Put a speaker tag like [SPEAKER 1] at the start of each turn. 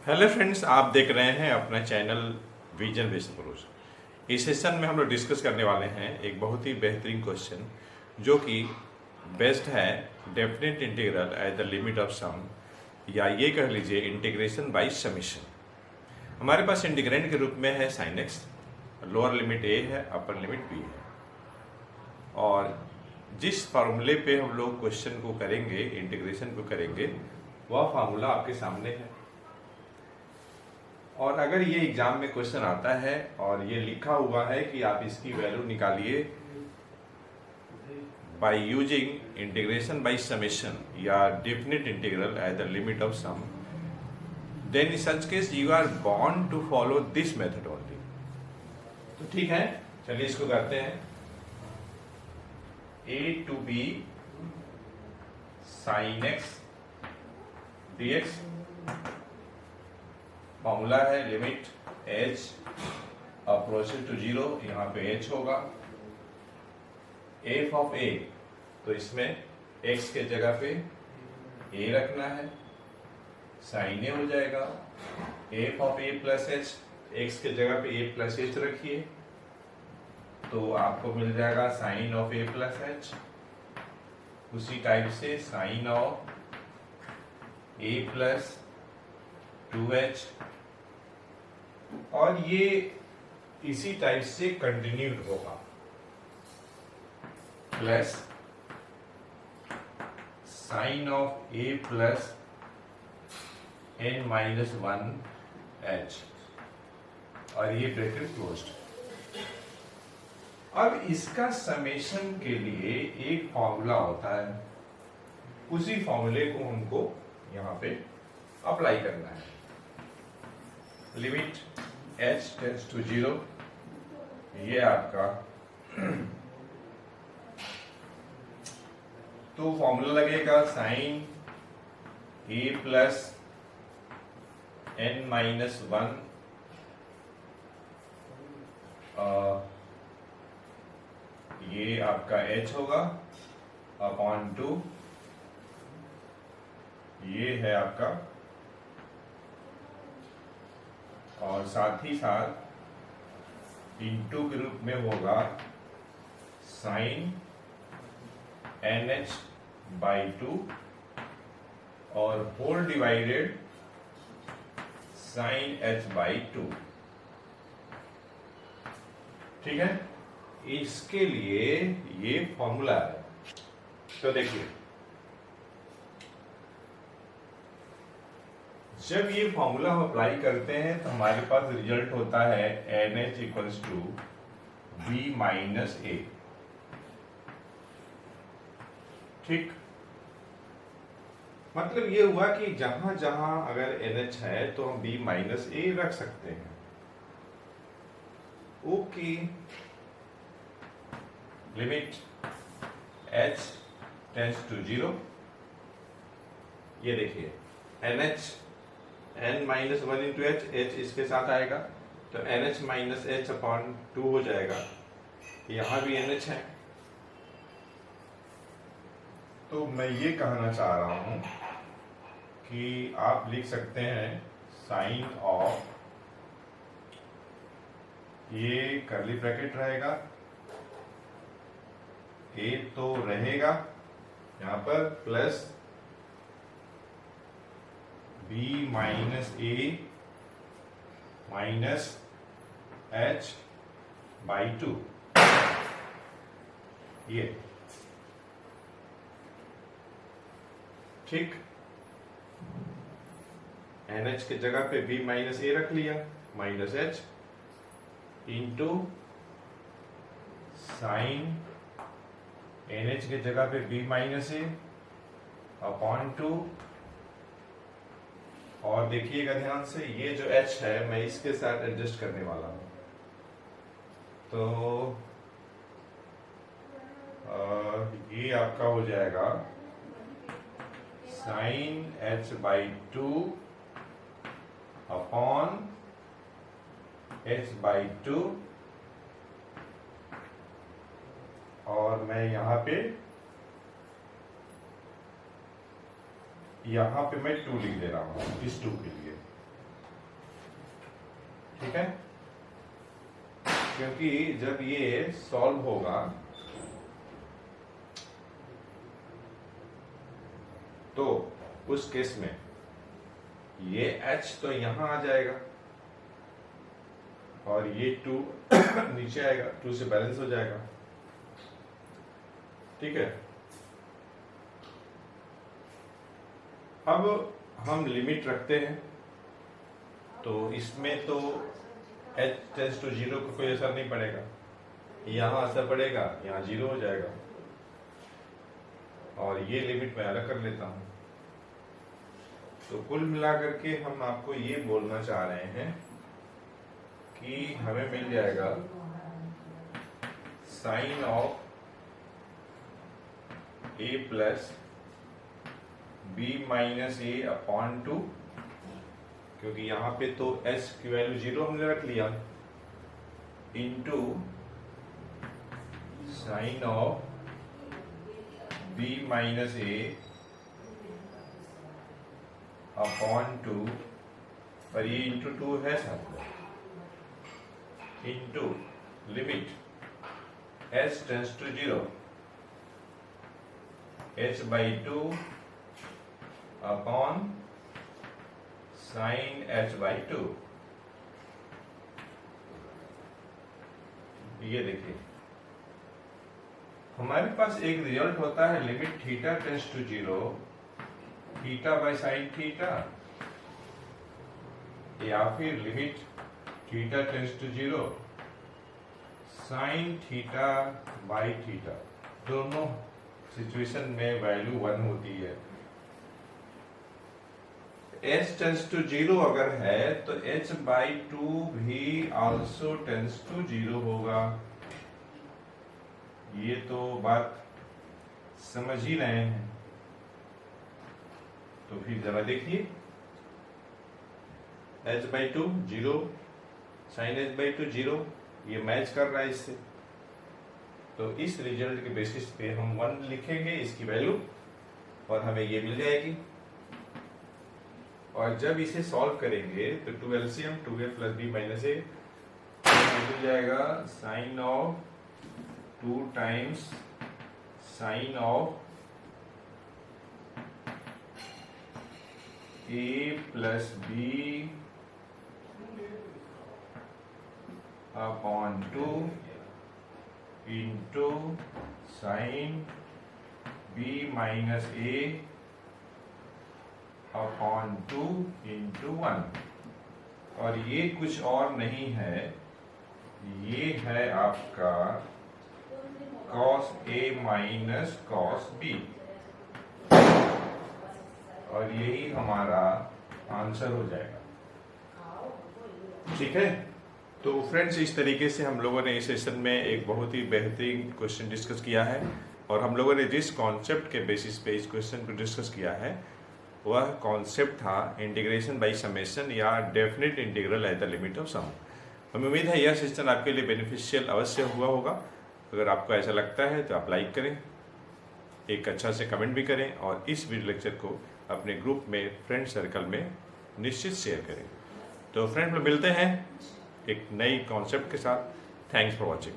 [SPEAKER 1] Hello friends, आप देख रहे हैं अपना चैनल विजन बेस्ड अप्रोच। इस सेशन में हम लोग डिस्कस करने वाले हैं एक बहुत ही बेहतरीन क्वेश्चन जो कि बेस्ड है definite integral at the limit of sum, या ये कह लीजिए इंटीग्रेशन बाय समेशन। हमारे पास इंटीग्रेंड के रूप में है साइन एक्स, लोअर लिमिट ए है, अपर लिमिट बी है, और जिस फार्मूले पे हम लोग क्वेश्चन को करेंगे, इंटीग्रेशन को करेंगे, वह फार्मूला आपके सामने है। और अगर ये एग्जाम में क्वेश्चन आता है और ये लिखा हुआ है कि आप इसकी वैल्यू निकालिए by using integration by summation या definite integral at the limit of sum, then in such case you are bound to follow this method only. तो ठीक है, चलिए इसको करते हैं। A to b sine x dx, formula है limit h approaching to 0, यहाँ पे h होगा। f ऑफ a, तो इसमें x के जगह पे a रखना है, साइन a हो जाएगा। f of a plus h, x के जगह पे a प्लस h रखिए तो आपको मिल जाएगा sine of a plus h। उसी टाइप से sine of a plus 2h, और ये इसी टाइप से कंटिन्यूड होगा, plus sine of a plus n minus 1h, और ये ब्रैकेट क्लोज्ड। अब इसका समेशन के लिए एक फॉर्मूला होता है, उसी फॉर्मूले को हमको यहां पे अप्लाई करना है। लिमिट h टेंड्स टू 0, ये आपका तो फॉर्मूला लगेगा sine a plus n minus 1 ये आपका h होगा अपॉन 2, ये है आपका, और साथ ही साथ इनटू के रूप में होगा साइन NH बाई 2 और whole divided sine H by 2। ठीक है, इसके लिए ये फॉर्मूला है। तो देखिए, जब ये फॉर्मूला हम अप्लाई करते हैं तो हमारे पास रिजल्ट होता है NH equals to B minus A। ठीक, मतलब ये हुआ कि जहां जहां अगर NH है तो हम B माइनस A रख सकते हैं। Okay, limit h tends to 0, ये देखिए NH n minus 1 into h, h इसके साथ आएगा तो NH माइनस h अपॉन 2 हो जाएगा। यहां भी NH है, तो मैं ये कहना चाह रहा हूं कि आप लिख सकते हैं साइन ऑफ, ये कर्ली ब्रैकेट रहेगा, a तो रहेगा यहां पर, plus b minus a minus h by 2, ये ठीक। NH के जगह पे b माइनस a रख लिया, minus h into sine NH के जगह पे b माइनस a अपॉन 2, और देखिएगा ध्यान से ये जो h है मैं इसके साथ एडजस्ट करने वाला हूं, तो ये आपका हो जाएगा sine h by 2 upon h by 2, और मैं यहां पे यहाँ पे मैं 2 लिख दे रहा हूँ इस 2 के लिए। ठीक है, क्योंकि जब ये सॉल्व होगा तो उस केस में ये h तो यहां आ जाएगा और ये 2 नीचे आएगा, 2 से बैलेंस हो जाएगा। ठीक है, अब हम लिमिट रखते हैं तो इसमें तो h टेंड्स टू 0 को कोई असर नहीं पड़ेगा, यहां असर पड़ेगा, यहां 0 हो जाएगा और ये लिमिट मैं अलग कर लेता हूं। तो कुल मिलाकर के हम आपको ये बोलना चाह रहे हैं कि हमें मिल जाएगा sine of a plus b minus a upon 2, क्योंकि यहाँ पे तो s की वैल्यू 0 हमने रख लिया, into sine of b minus a upon 2, पर ये इंटू 2 है साथ में, into limit s tends to 0 h by 2 upon sine h by 2। ये देखिए हमारे पास एक रिजल्ट होता है limit theta tends to 0 theta by sine theta, या फिर limit theta tends to 0 sine theta by theta. दोनों सिचुएशन में वैल्यू 1 होती है। h टेंड्स टू 0 अगर है तो h बाई 2 भी आल्सो टेंड्स टू 0 होगा। ये तो बात समझ ही रहे हैं। तो फिर जरा देखिए, h by 2 0, sine h by 2 0, ये मैच कर रहा है इससे। तो इस रिजल्ट के बेसिस पे हम 1 लिखेंगे इसकी वैल्यू और हमें ये मिल जाएगी। और जब इसे सॉल्व करेंगे तो 2 LCM 2a plus b minus a मिल जाएगा sine of 2 times sine of a plus b upon 2 into sine b minus a upon 2 into 1। और ये कुछ और नहीं है, ये है आपका cos a minus cos b, और यही हमारा आंसर हो जाएगा। ठीक है, तो फ्रेंड्स इस तरीके से हम लोगों ने इस सेशन में एक बहुत ही बेहतरीन क्वेश्चन डिस्कस किया है, और हम लोगों ने जिस कॉन्सेप्ट के बेसिस पे इस क्वेश्चन को डिस्कस किया है वह कॉन्सेप्ट था इंटीग्रेशन बाय समेशन या definite integral at the limit of sum. हमें उम्मीद है यह सेशन आपके लिए बेनिफिशियल अवश्य हुआ होगा। अगर आपको ऐसा लगता है तो आप लाइक करें, एक अच्छा से कमेंट भी करें और इस वीडियो लेक्चर को अपने ग्रुप में, फ्रेंड सर्कल में निश्चित शेयर करें। तो फ्रेंड मिलते हैं एक नई कॉन्सेप्ट के साथ। Thanks for watching.